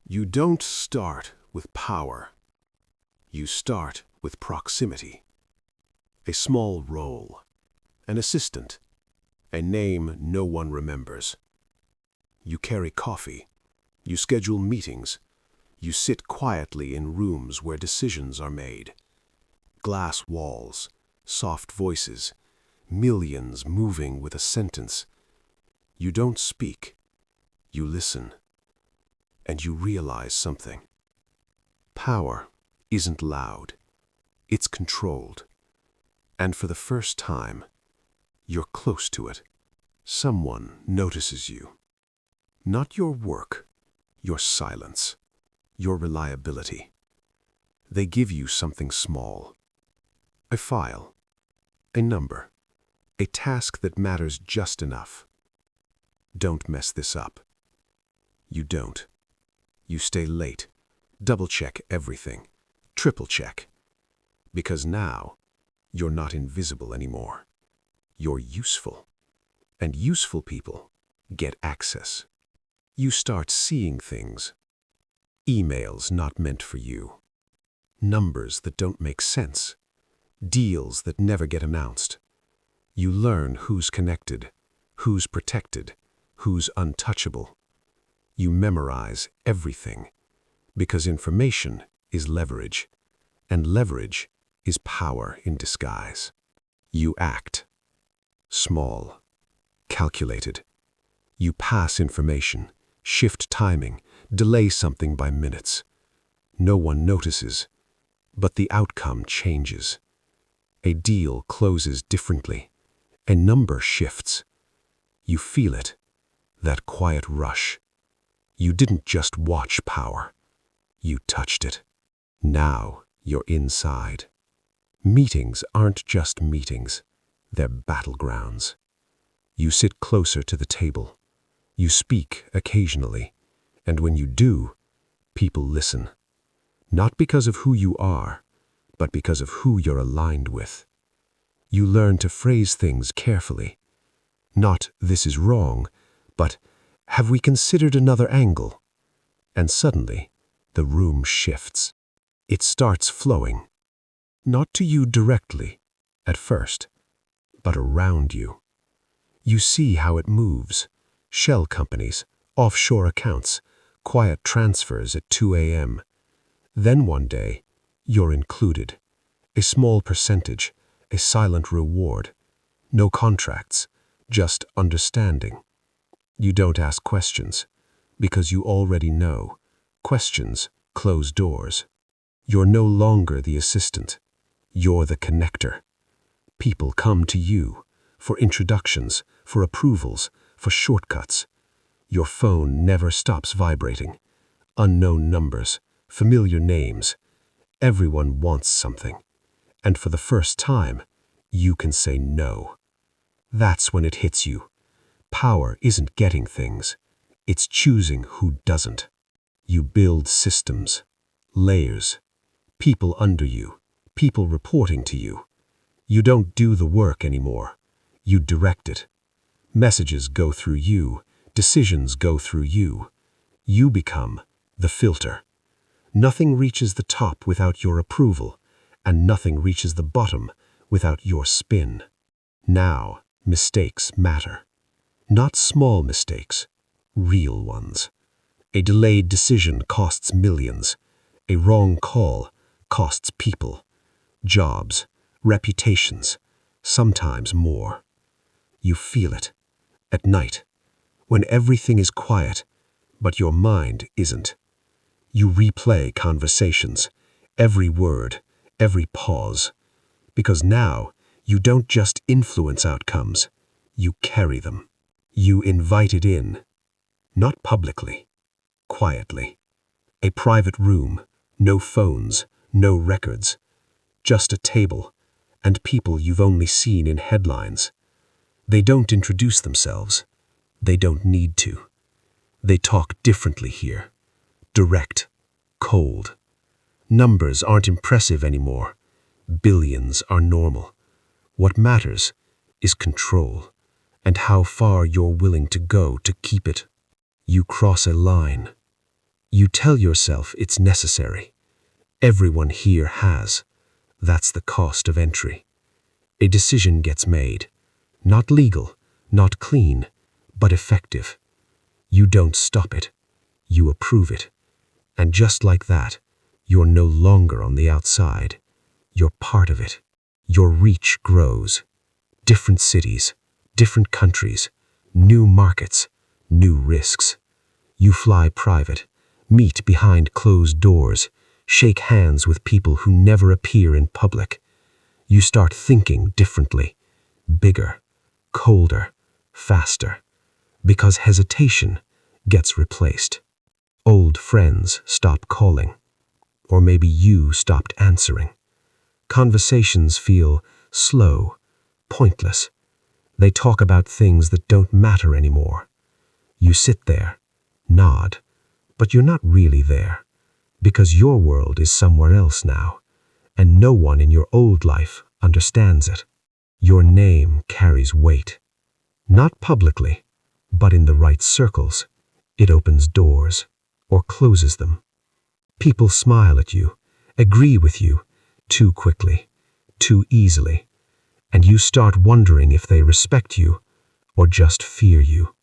You don't start with power. You start with proximity. A small role, an assistant, a name no one remembers. You carry coffee. You schedule meetings. You sit quietly in rooms where decisions are made. Glass walls, soft voices, millions moving with a sentence. You don't speak. You listen. And you realize something. Power isn't loud. It's controlled. And for the first time, you're close to it. Someone notices you. Not your work, your silence, your reliability. They give you something small. A file, a number, a task that matters just enough. Don't mess this up. You don't. You stay late, double-check everything, triple-check. Because now, you're not invisible anymore. You're useful. And useful people get access. You start seeing things. Emails not meant for you. Numbers that don't make sense. Deals that never get announced. You learn who's connected, who's protected, who's untouchable. You memorize everything, because information is leverage, and leverage is power in disguise. You act. Small. Calculated. You pass information, shift timing, delay something by minutes. No one notices, but the outcome changes. A deal closes differently. A number shifts. You feel it, that quiet rush. You didn't just watch power. You touched it. Now you're inside. Meetings aren't just meetings. They're battlegrounds. You sit closer to the table. You speak occasionally. And when you do, people listen. Not because of who you are, but because of who you're aligned with. You learn to phrase things carefully. Not, "This is wrong," but, "Have we considered another angle?" And suddenly, the room shifts. It starts flowing. Not to you directly, at first, but around you. You see how it moves. Shell companies, offshore accounts, quiet transfers at 2 a.m. Then one day, you're included. A small percentage, a silent reward. No contracts, just understanding. You don't ask questions, because you already know. Questions close doors. You're no longer the assistant. You're the connector. People come to you for introductions, for approvals, for shortcuts. Your phone never stops vibrating. Unknown numbers, familiar names. Everyone wants something. And for the first time, you can say no. That's when it hits you. Power isn't getting things. It's choosing who doesn't. You build systems, layers, people under you, people reporting to you. You don't do the work anymore. You direct it. Messages go through you. Decisions go through you. You become the filter. Nothing reaches the top without your approval, and nothing reaches the bottom without your spin. Now, mistakes matter. Not small mistakes, real ones. A delayed decision costs millions. A wrong call costs people, jobs, reputations, sometimes more. You feel it, at night, when everything is quiet, but your mind isn't. You replay conversations, every word, every pause, because now you don't just influence outcomes, you carry them. You invite it in, not publicly, quietly. A private room, no phones, no records, just a table, and people you've only seen in headlines. They don't introduce themselves. They don't need to. They talk differently here. Direct, cold. Numbers aren't impressive anymore. Billions are normal. What matters is control, and how far you're willing to go to keep it. You cross a line. You tell yourself it's necessary. Everyone here has. That's the cost of entry. A decision gets made. Not legal, not clean, but effective. You don't stop it. You approve it. And just like that, you're no longer on the outside. You're part of it. Your reach grows. Different cities, different countries, new markets, new risks. You fly private, meet behind closed doors, shake hands with people who never appear in public. You start thinking differently, bigger, colder, faster, because hesitation gets replaced. Old friends stop calling, or maybe you stopped answering. Conversations feel slow, pointless. They talk about things that don't matter anymore. You sit there, nod, but you're not really there, because your world is somewhere else now, and no one in your old life understands it. Your name carries weight, not publicly, but in the right circles. It opens doors, or closes them. People smile at you, agree with you, too quickly, too easily, and you start wondering if they respect you or just fear you.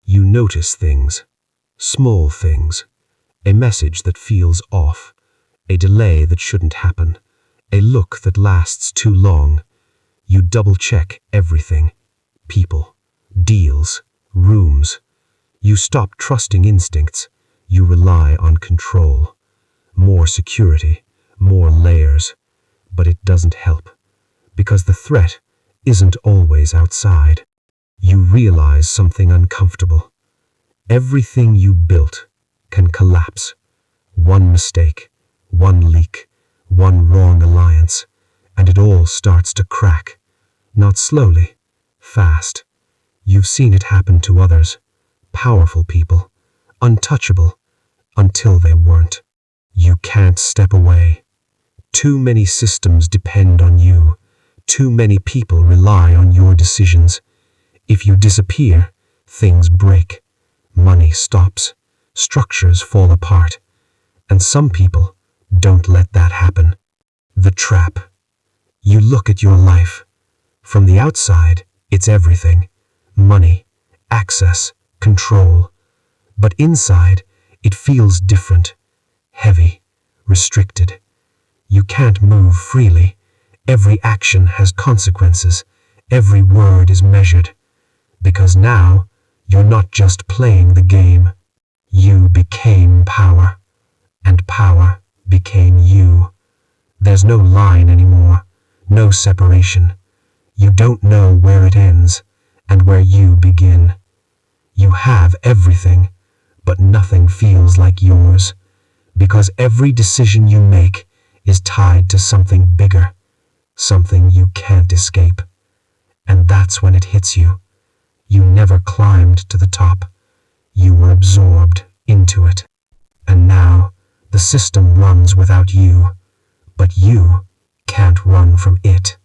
You notice things, small things, a message that feels off, a delay that shouldn't happen, a look that lasts too long. You double-check everything, people, deals, rooms. You stop trusting instincts, you rely on control. More security, more layers, but it doesn't help, because the threat isn't always outside. You realize something uncomfortable. Everything you built can collapse. One mistake, one leak, one wrong alliance, and it all starts to crack. Not slowly, fast. You've seen it happen to others, powerful people, untouchable, until they weren't. You can't step away. Too many systems depend on you. Too many people rely on your decisions. If you disappear, things break. Money stops. Structures fall apart. And some people don't let that happen. The trap. You look at your life. From the outside, it's everything. Money, access, control. But inside, it feels different. Heavy, restricted. You can't move freely. Every action has consequences. Every word is measured. Because now, you're not just playing the game. You became power. And power became you. There's no line anymore. No separation. You don't know where it ends and where you begin. You have everything, but nothing feels like yours. Because every decision you make is tied to something bigger, something you can't escape. And that's when it hits you. You never climbed to the top. You were absorbed into it. And now, the system runs without you, but you can't run from it.